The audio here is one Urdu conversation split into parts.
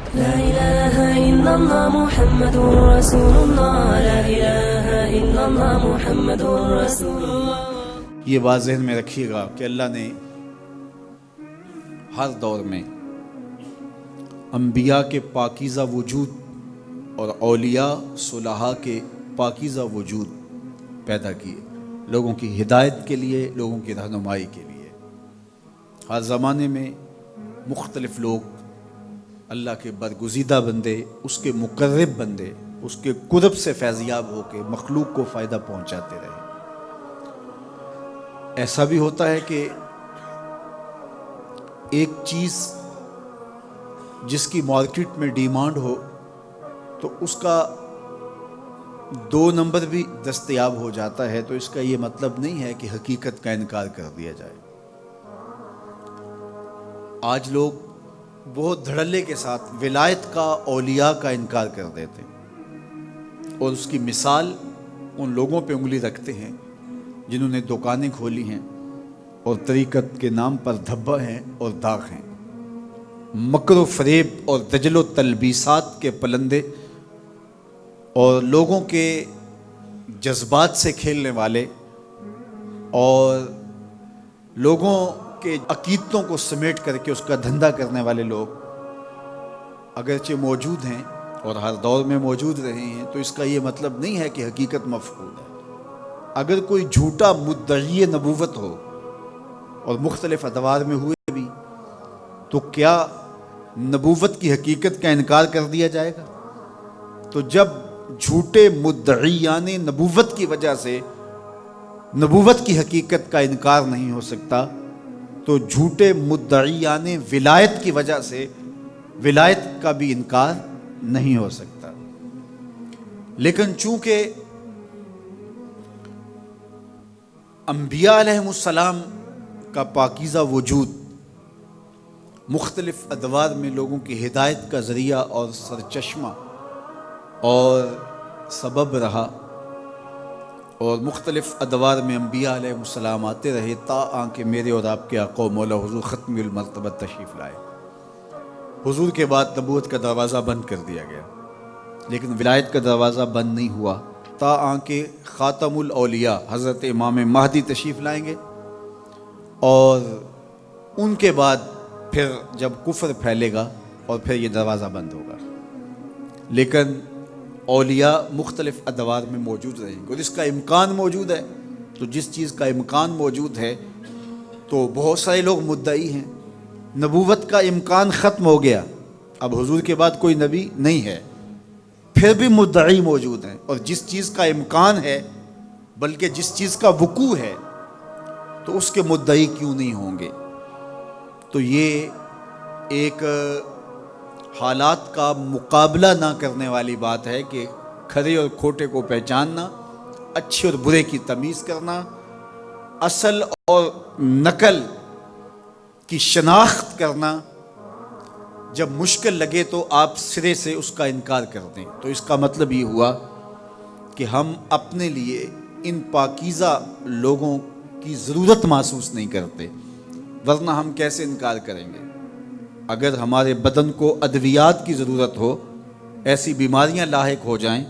لا إله إلا الله محمد رسول الله لا إله إلا الله محمد رسول الله۔ یہ بات ذہن میں رکھیے گا کہ اللہ نے ہر دور میں انبیاء کے پاکیزہ وجود اور اولیاء صلحاء کے پاکیزہ وجود پیدا کیے، لوگوں کی ہدایت کے لیے، لوگوں کی رہنمائی کے لیے۔ ہر زمانے میں مختلف لوگ اللہ کے برگزیدہ بندے، اس کے مقرب بندے، اس کے قرب سے فیضیاب ہو کے مخلوق کو فائدہ پہنچاتے رہے۔ ایسا بھی ہوتا ہے کہ ایک چیز جس کی مارکیٹ میں ڈیمانڈ ہو تو اس کا 2 نمبر بھی دستیاب ہو جاتا ہے، تو اس کا یہ مطلب نہیں ہے کہ حقیقت کا انکار کر دیا جائے۔ آج لوگ بہت دھڑلے کے ساتھ ولایت کا، اولیاء کا انکار کر دیتے ہیں، اور اس کی مثال ان لوگوں پہ انگلی رکھتے ہیں جنہوں نے دکانیں کھولی ہیں اور طریقت کے نام پر دھبا ہیں اور داغ ہیں، مکر و فریب اور دجل و تلبیسات کے پلندے اور لوگوں کے جذبات سے کھیلنے والے اور لوگوں کے عقیدتوں کو سمیٹ کر کے اس کا دھندا کرنے والے لوگ اگرچہ موجود ہیں اور ہر دور میں موجود رہے ہیں، تو اس کا یہ مطلب نہیں ہے کہ حقیقت مفقود ہے۔ اگر کوئی جھوٹا مدعی نبوت ہو اور مختلف ادوار میں ہوئے بھی، تو کیا نبوت کی حقیقت کا انکار کر دیا جائے گا؟ تو جب جھوٹے مدعیان نبوت کی وجہ سے نبوت کی حقیقت کا انکار نہیں ہو سکتا، تو جھوٹے مدعیان ولایت کی وجہ سے ولایت کا بھی انکار نہیں ہو سکتا۔ لیکن چونکہ انبیاء علیہ السلام کا پاکیزہ وجود مختلف ادوار میں لوگوں کی ہدایت کا ذریعہ اور سرچشمہ اور سبب رہا، اور مختلف ادوار میں انبیاء علیہ السلام آتے رہے تا کہ میرے اور آپ کے آقا و مولا حضور ختم المرتبہ تشریف لائے۔ حضور کے بعد نبوت کا دروازہ بند کر دیا گیا، لیکن ولایت کا دروازہ بند نہیں ہوا تا کہ خاتم الاولیاء حضرت امام مہدی تشریف لائیں گے، اور ان کے بعد پھر جب کفر پھیلے گا اور پھر یہ دروازہ بند ہوگا۔ لیکن اولیاء مختلف ادوار میں موجود رہیں گے، اور اس کا امکان موجود ہے۔ تو جس چیز کا امکان موجود ہے تو بہت سارے لوگ مدعی ہیں، نبوت کا امکان ختم ہو گیا، اب حضور کے بعد کوئی نبی نہیں ہے، پھر بھی مدعی موجود ہیں، اور جس چیز کا امکان ہے بلکہ جس چیز کا وقوع ہے تو اس کے مدعی کیوں نہیں ہوں گے؟ تو یہ ایک حالات کا مقابلہ نہ کرنے والی بات ہے کہ کھرے اور کھوٹے کو پہچاننا، اچھے اور برے کی تمیز کرنا، اصل اور نقل کی شناخت کرنا جب مشکل لگے تو آپ سرے سے اس کا انکار کر دیں۔ تو اس کا مطلب یہ ہوا کہ ہم اپنے لیے ان پاکیزہ لوگوں کی ضرورت محسوس نہیں کرتے، ورنہ ہم کیسے انکار کریں گے؟ اگر ہمارے بدن کو ادویات کی ضرورت ہو، ایسی بیماریاں لاحق ہو جائیں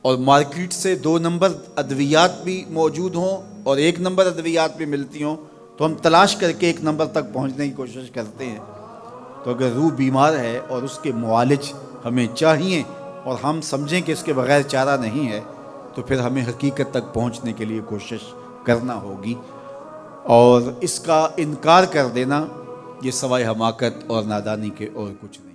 اور مارکیٹ سے 2 نمبر ادویات بھی موجود ہوں اور 1 نمبر ادویات بھی ملتی ہوں، تو ہم تلاش کر کے 1 نمبر تک پہنچنے کی کوشش کرتے ہیں۔ تو اگر روح بیمار ہے اور اس کے معالج ہمیں چاہیے اور ہم سمجھیں کہ اس کے بغیر چارہ نہیں ہے، تو پھر ہمیں حقیقت تک پہنچنے کے لیے کوشش کرنا ہوگی، اور اس کا انکار کر دینا یہ سوائے حماقت اور نادانی کے اور کچھ نہیں۔